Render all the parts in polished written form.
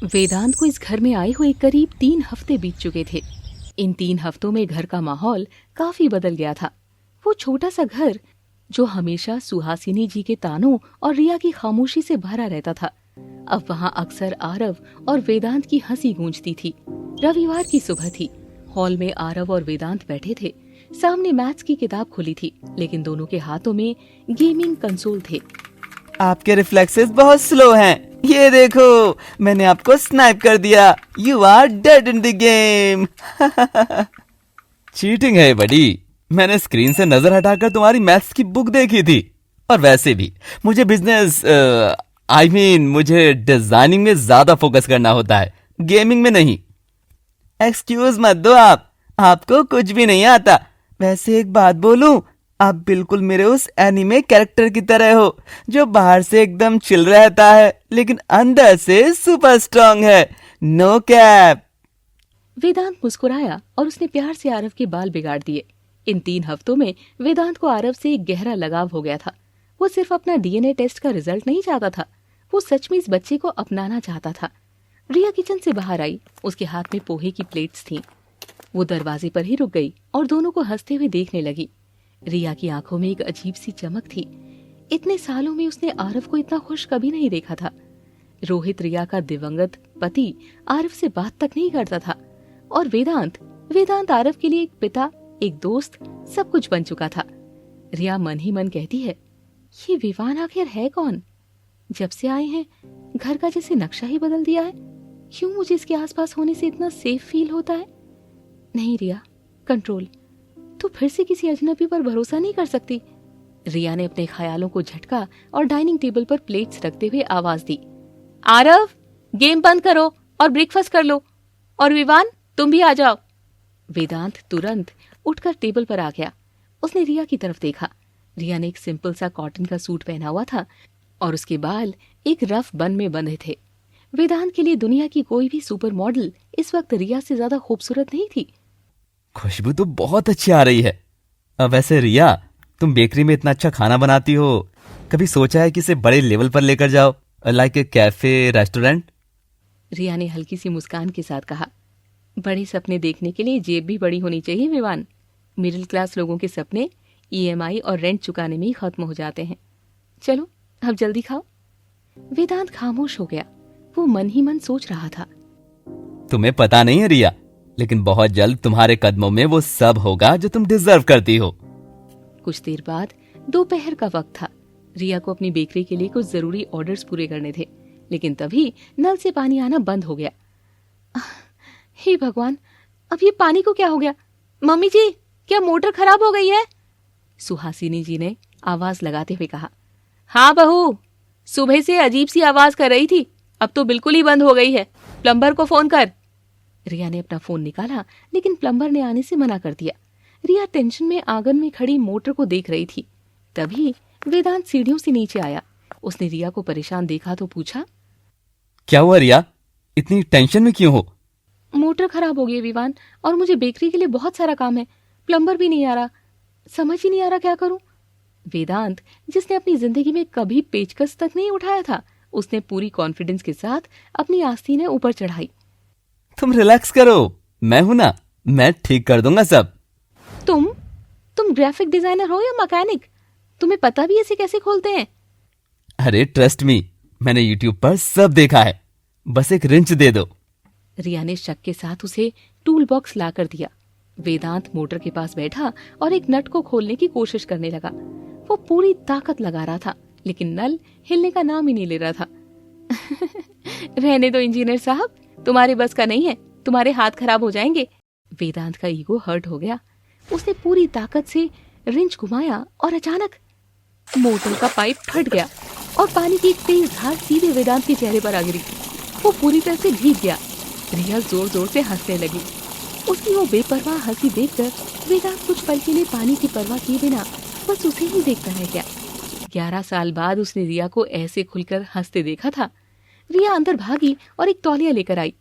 वेदांत को इस घर में आए हुए करीब 3 हफ्ते बीत चुके थे। इन 3 हफ्तों में घर का माहौल काफी बदल गया था। वो छोटा सा घर जो हमेशा सुहासिनी जी के तानों और रिया की खामोशी से भरा रहता था, अब वहाँ अक्सर आरव और वेदांत की हंसी गूंजती थी। रविवार की सुबह थी। हॉल में आरव और वेदांत बैठे थे। सामने मैथ्स की किताब खुली थी, लेकिन दोनों के हाथों में गेमिंग कंसोल थे। आपके रिफ्लेक्सेस बहुत स्लो हैं। ये देखो, मैंने आपको स्नाइप कर दिया। You are dead in the game. Cheating है बड़ी। मैंने स्क्रीन से नजर हटाकर तुम्हारी मैथ्स की बुक देखी थी। और वैसे भी मुझे बिजनेस मुझे डिजाइनिंग में ज्यादा फोकस करना होता है, गेमिंग में नहीं। एक्सक्यूज मत दो आपको कुछ भी नहीं आता। वैसे एक बात बोलूं, आप बिल्कुल मेरे उस एनिमे कैरेक्टर की तरह हो जो बाहर से एकदम चिल रहता है लेकिन अंदर से सुपर स्ट्रांग है। No cap. वेदांत मुस्कुराया और उसने प्यार से आरव के बाल बिगाड़ दिए। इन 3 हफ्तों में वेदांत को आरव से एक गहरा लगाव हो गया था। वो सिर्फ अपना डीएनए टेस्ट का रिजल्ट नहीं चाहता था, वो सच में इस बच्चे को अपनाना चाहता था। रिया किचन से बाहर आई। उसके हाथ में पोहे की प्लेट्स थीं। वो दरवाजे पर ही रुक गई और दोनों को हंसते हुए देखने लगी। रिया की आंखों में एक अजीब सी चमक थी। इतने सालों में उसने आरव को इतना खुश कभी नहीं देखा था। रोहित रिया का दिवंगत पति आरव से बात तक नहीं करता था, और वेदांत आरव के लिए एक पिता, एक दोस्त, सब कुछ बन चुका था। रिया मन ही मन कहती है, ये विवान आखिर है कौन? जब से आए हैं घर का जैसे नक्शा ही बदल दिया है। क्यों मुझे इसके आसपास होने से इतना सेफ फील होता है? नहीं रिया, कंट्रोल। तू फिर से किसी अजनबी पर भरोसा नहीं कर सकती। रिया ने अपने ख्यालों को झटका और डाइनिंग टेबल पर प्लेट्स रखते हुए आवाज दी, आरव, गेम बंद करो और ब्रेकफास्ट कर लो। और विवान, तुम भी आ जाओ। वेदांत तुरंत उठकर टेबल पर आ गया। उसने रिया की तरफ देखा। रिया ने एक सिंपल सा कॉटन का सूट पहना हुआ था और उसके बाल एक रफ बन में बंधे थे। वेदांत के लिए दुनिया की कोई भी सुपर मॉडल इस वक्त रिया से ज्यादा खूबसूरत नहीं थी। खुशबू तो बहुत अच्छी आ रही है। वैसे रिया, तुम बेकरी में इतना अच्छा खाना बनाती हो, कभी सोचा है कि इसे बड़े लेवल पर लेकर जाओ, लाइक ए कैफे, रेस्टोरेंट? रिया ने हल्की सी मुस्कान के साथ कहा, बड़े सपने देखने के लिए जेब भी बड़ी होनी चाहिए विवान। मिडिल क्लास लोगों के सपने ईएमआई और रेंट चुकाने में ही खत्म हो जाते हैं। चलो अब जल्दी खाओ। वेदांत खामोश हो गया। वो मन ही मन सोच रहा था, तुम्हें पता नहीं है रिया, लेकिन बहुत जल्द तुम्हारे कदमों में वो सब होगा जो तुम डिजर्व करती हो। कुछ देर बाद दोपहर का वक्त था। रिया को अपनी बेकरी के लिए कुछ जरूरी ऑर्डर्स पूरे करने थे, लेकिन तभी नल से पानी आना बंद हो गया। हे भगवान, अब ये पानी को क्या हो गया? मम्मी जी, क्या मोटर खराब हो गई है? सुहासिनी जी ने आवाज लगाते हुए कहा। हाँ बहू, सुबह से अजीब सी आवाज कर रही थी, अब तो बिल्कुल ही बंद हो गई है। प्लम्बर को फोन कर। रिया ने अपना फोन निकाला, लेकिन प्लम्बर ने आने से मना कर दिया। रिया टेंशन में आंगन में खड़ी मोटर को देख रही थी। तभी वेदांत सीढ़ियों से नीचे आया। उसने रिया को परेशान देखा तो पूछा, क्या हुआ रिया, इतनी टेंशन में क्यों हो? मोटर खराब हो गई विवान, और मुझे बेकरी के लिए बहुत सारा काम है। प्लम्बर भी नहीं आ रहा, समझ ही नहीं आ रहा क्या करूं। वेदांत, जिसने अपनी जिंदगी में कभी पेचकस तक नहीं उठाया था, उसने पूरी कॉन्फिडेंस के साथ अपनी आस्तीनें ऊपर चढ़ाई। तुम रिलैक्स करो, मैं हूं ना, मैं ठीक कर दूंगा सब। तुम ग्राफिक डिजाइनर हो या मैकेनिक? तुम्हें पता भी ऐसे कैसे खोलते हैं? अरे ट्रस्ट मी, मैंने यूट्यूब पर सब देखा है, बस एक रिंच दे दो। रिया ने शक के साथ उसे टूल बॉक्स ला कर दिया। वेदांत मोटर के पास बैठा और एक नट को खोलने की कोशिश करने लगा। वो पूरी ताकत लगा रहा था, लेकिन नल हिलने का नाम ही नहीं ले रहा था। रहने दो इंजीनियर साहब, तुम्हारे बस का नहीं है, तुम्हारे हाथ खराब हो जाएंगे। वेदांत का ईगो हर्ट हो गया। उसने पूरी ताकत से रिंच घुमाया और अचानक मोटर का पाइप फट गया और पानी की एक तेज धार सीधे वेदांत के चेहरे पर आ गिरी। वो पूरी तरह से भीग गया। रिया जोर जोर से हंसने लगी। उसकी वो बेपरवाह हंसी देखकर वेदांत कुछ पल के लिए पानी की परवाह किए बिना बस उसे ही देखता रह गया। 11 साल बाद उसने रिया को ऐसे खुलकर हंसते देखा था। रिया अंदर भागी और एक तौलिया लेकर आई।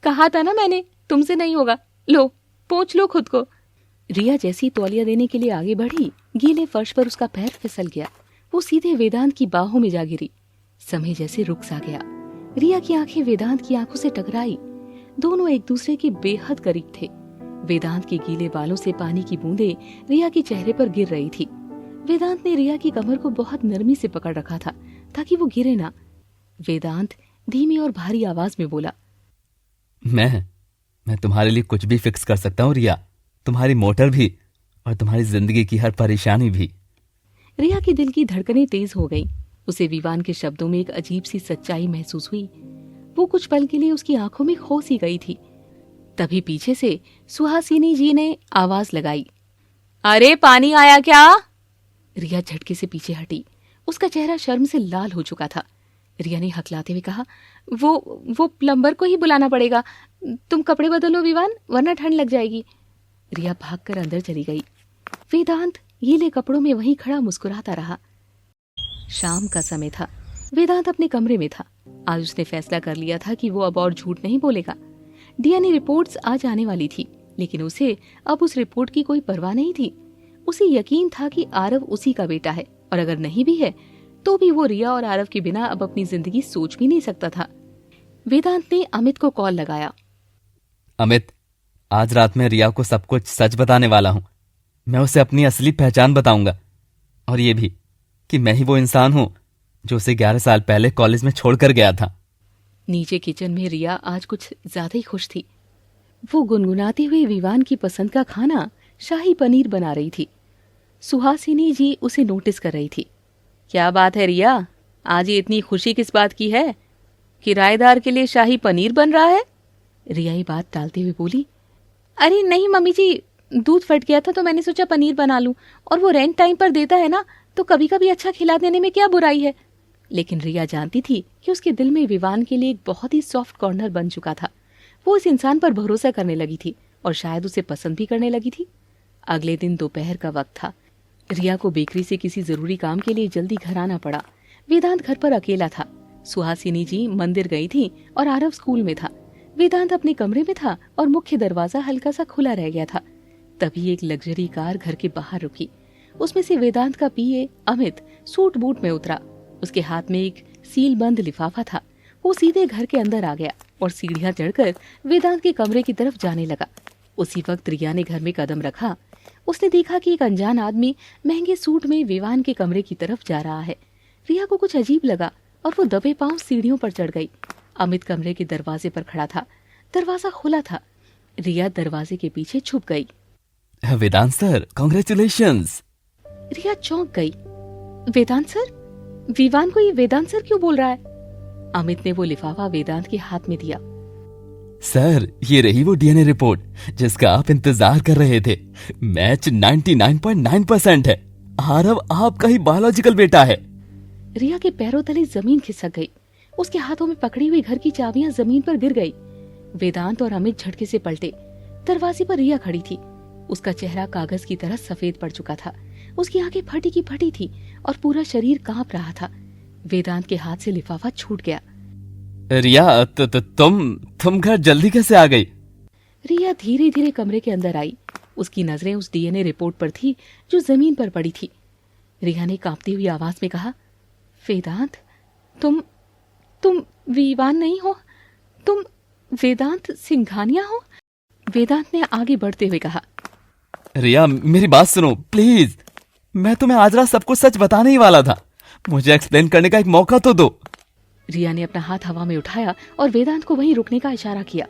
कहा था ना मैंने, तुमसे नहीं होगा, लो पोंछ लो खुद को। रिया जैसी तौलिया देने के लिए आगे बढ़ी, गीले फर्श पर उसका पैर फिसल गया। वो सीधे वेदांत की बाहों में जा गिरी। समय जैसे रुक सा गया। रिया की आंखें वेदांत की आंखों से टकराई। दोनों एक दूसरे के बेहद करीब थे। वेदांत के गीले बालों से पानी की बूंदें रिया के चेहरे पर गिर रही थी। वेदांत ने रिया की कमर को बहुत नरमी से पकड़ रखा था ताकि वो गिरे ना। वेदांत धीमी और भारी आवाज में बोला, मैं तुम्हारे लिए कुछ भी फिक्स कर सकता हूँ रिया, तुम्हारी मोटर भी और तुम्हारी जिंदगी की हर परेशानी भी। रिया के दिल की धड़कनें तेज हो गईं। उसे विवान के शब्दों में एक अजीब सी सच्चाई महसूस हुई। वो कुछ पल के लिए उसकी आंखों में खो सी गई थी। तभी पीछे से सुहासिनी जी ने आवाज लगाई, अरे पानी आया क्या? रिया झटके से पीछे हटी। उसका चेहरा शर्म से लाल हो चुका था। रिया ने हकलाते हुए कहा, वो प्लम्बर को ही बुलाना पड़ेगा। तुम कपड़े बदलो विवान, वरना ठंड लग जाएगी। रिया भागकर अंदर चली गई। वेदांत गीले कपड़ों में वहीं खड़ा मुस्कुराता रहा। शाम का समय था। वेदांत अपने कमरे में था। आज उसने फैसला कर लिया था कि वो अब और झूठ नहीं बोलेगा। डीएनए रिपोर्ट्स आज आने वाली थी, लेकिन उसे अब उस रिपोर्ट की कोई परवाह नहीं थी। उसे यकीन था कि आरव उसी का बेटा है, और अगर नहीं भी है तो भी वो रिया और आरव के बिना अब अपनी जिंदगी सोच भी नहीं सकता था। वेदांत ने अमित को कॉल लगाया। अमित, आज रात में रिया को सब कुछ सच बताने वाला हूं। मैं उसे अपनी असली पहचान बताऊंगा, और ये भी कि मैं ही वो इंसान हूं जो उसे 11 साल पहले कॉलेज में छोड़कर गया था। नीचे किचन में रिया आज कुछ ज्यादा ही खुश थी। वो गुनगुनाते हुए विवान की पसंद का खाना शाही पनीर बना रही थी। सुहासिनी जी उसे नोटिस कर रही थी। क्या बात है रिया, आज ये इतनी खुशी किस बात की है? किराएदार के लिए शाही पनीर बन रहा है? रिया ये बात टालते हुए बोली, अरे नहीं मम्मी जी, दूध फट गया था तो मैंने सोचा पनीर बना लूं, और वो रेंट टाइम पर देता है ना, तो कभी कभी अच्छा खिला देने में क्या बुराई है। लेकिन रिया जानती थी कि उसके दिल में विवान के लिए एक बहुत ही सॉफ्ट कॉर्नर बन चुका था। वो इस इंसान पर भरोसा करने लगी थी और शायद उसे पसंद भी करने लगी थी। अगले दिन दोपहर का वक्त था। रिया को बेकरी से किसी जरूरी काम के लिए जल्दी घर आना पड़ा। वेदांत घर पर अकेला था। सुहासिनी जी मंदिर गई थी और आरव स्कूल में था। वेदांत अपने कमरे में था और मुख्य दरवाजा हल्का सा खुला रह गया था। तभी एक लग्जरी कार घर के बाहर रुकी। उसमें से वेदांत का पीए अमित सूट बूट में उतरा। उसके हाथ में एक सील बंद लिफाफा था। वो सीधे घर के अंदर आ गया और सीढ़ियां चढ़कर वेदांत के कमरे की तरफ जाने लगा। उसी वक्त रिया ने घर में कदम रखा। उसने देखा कि एक अनजान आदमी महंगे सूट में विवान के कमरे की तरफ जा रहा है। रिया को कुछ अजीब लगा और वो दबे पांव सीढ़ियों पर चढ़ गई। अमित कमरे के दरवाजे पर खड़ा था। दरवाजा खुला था। रिया दरवाजे के पीछे छुप गई। वेदांत सर, कांग्रेचुलेशंस। रिया चौंक गई। वेदांत सर? विवान को ये वेदांत सर क्यों बोल रहा है? अमित ने वो लिफाफा वेदांत के हाथ में दिया। सर, ये रही वो डीएनए रिपोर्ट जिसका आप इंतजार कर रहे थे। मैच 99.9% है। आरव आपका ही बायोलॉजिकल बेटा है। रिया के पैरों तले जमीन खिसक गई। उसके हाथों में पकड़ी हुई घर की चाबियां जमीन पर गिर गई। वेदांत और अमित झटके से पलटे। दरवाजे पर रिया खड़ी थी। उसका चेहरा कागज की तरह सफेद पड़ चुका था। उसकी आंखें फटी की फटी थी और पूरा शरीर कांप रहा था। वेदांत के हाथ से लिफाफा छूट गया। रिया, तुम घर जल्दी कैसे आ गई? रिया धीरे धीरे कमरे के अंदर आई। उसकी नजरें उस डीएनए रिपोर्ट पर थी जो जमीन पर पड़ी थी। रिया ने कांपती हुई आवाज में कहा, वेदांत, तुम विवान नहीं हो? तुम वेदांत सिंघानिया हो? वेदांत ने आगे बढ़ते हुए कहा। रिया, मेरी बात सुनो प्लीज। मैं तुम्हें आज रात सब कुछ सच बताने ही वाला था। मुझे एक्सप्लेन करने का एक मौका तो दो। रिया ने अपना हाथ हवा में उठाया और वेदांत को वहीं रुकने का इशारा किया।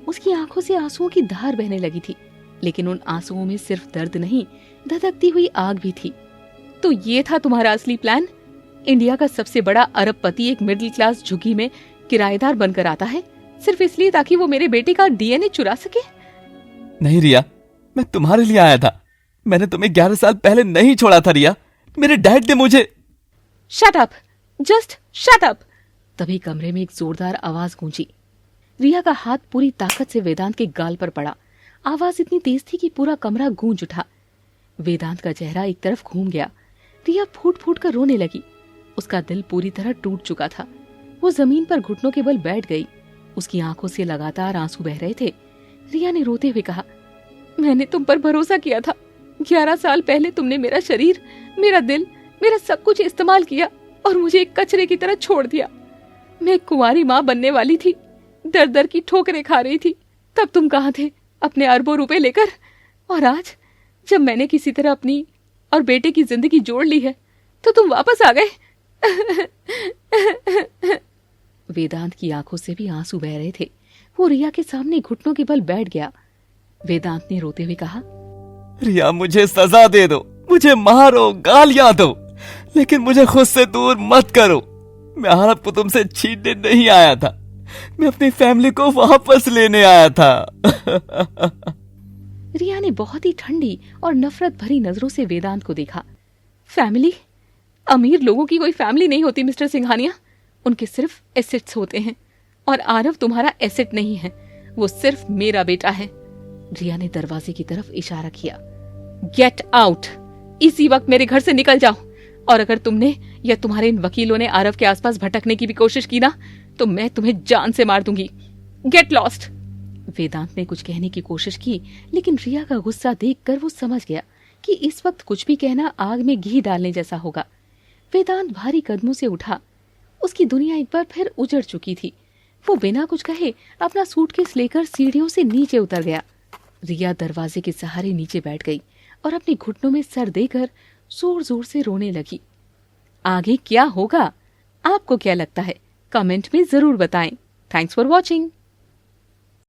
उसकी आंखों से आंसुओं की धार बहने लगी थी, लेकिन उन आंसुओं में सिर्फ दर्द नहीं, धधकती हुई आग भी थी। तो ये था तुम्हारा असली प्लान? इंडिया का सबसे बड़ा अरबपति एक मिडिल क्लास झुग्गी में किराएदार बनकर आता है सिर्फ इसलिए ताकि वो मेरे बेटे का डीएनए चुरा सके? नहीं रिया, मैं तुम्हारे लिए आया था। मैंने तुम्हें 11 साल पहले नहीं छोड़ा था रिया। मेरे डैड ने मुझे। Shut up, just shut up. तभी कमरे में एक जोरदार आवाज गूंजी। रिया का हाथ पूरी ताकत से वेदांत के गाल पर पड़ा। आवाज इतनी तेज थी कि पूरा कमरा गूंज उठा। वेदांत का चेहरा एक तरफ घूम गया। रिया फूट फूट कर रोने लगी। उसका दिल पूरी तरह टूट चुका था। वो जमीन पर घुटनों के बल बैठ गई। उसकी आंखों से लगातार आंसू बह रहे थे। रिया ने रोते हुए कहा, मैंने तुम पर भरोसा किया था। 11 साल पहले तुमने मेरा शरीर, मेरा दिल, मेरा सब कुछ इस्तेमाल किया, और मुझे एक कचरे की तरह छोड़ दिया। मैं एक कुंवारी माँ बनने वाली थी, दर दर की ठोकरें खा रही थी। तब तुम कहाँ थे अपने अरबों रुपए लेकर? और आज जब मैंने किसी तरह अपनी और बेटे की जिंदगी जोड़ ली है तो तुम वापस आ गए। वेदांत की आंखों से भी आंसू बह रहे थे। वो रिया के सामने घुटनों के बल बैठ गया। वेदांत ने रोते हुए कहा, रिया, मुझे सजा दे दो, मुझे मारो, गालियां दो, लेकिन मुझे खुद से दूर मत करो। मैं आरव को तुमसे छीनने नहीं आया था, मैं अपनी फैमिली को वापस लेने आया था। रिया ने बहुत ही ठंडी और नफरत भरी नजरों से वेदांत को देखा। फैमिली? अमीर लोगों की कोई फैमिली नहीं होती मिस्टर सिंघानिया, उनके सिर्फ एसेट्स होते हैं, और आरव तुम्हारा एसेट नहीं है, वो सिर्फ मेरा बेटा है। रिया ने दरवाजे की तरफ इशारा किया। गेट आउट, इसी वक्त मेरे घर से निकल जाओ, और अगर तुमने या तुम्हारे इन वकीलों ने आरव के आसपास भटकने की भी कोशिश की ना तो मैं तुम्हें जान से मार दूंगी। Get lost. वेदांत ने कुछ कहने की कोशिश की, लेकिन रिया का गुस्सा देखकर वो समझ गया कि इस वक्त कुछ भी कहना आग में घी डालने जैसा होगा। वेदांत भारी कदमों से उठा। उसकी दुनिया एक बार फिर उजड़ चुकी थी। वो बिना कुछ कहे अपना सूटकेस लेकर सीढ़ियों से नीचे उतर गया। रिया दरवाजे के सहारे नीचे बैठ गई और अपने घुटनों में सर देकर जोर जोर से रोने लगी। आगे क्या होगा आपको क्या लगता है? कमेंट में जरूर बताएं। Thanks for watching.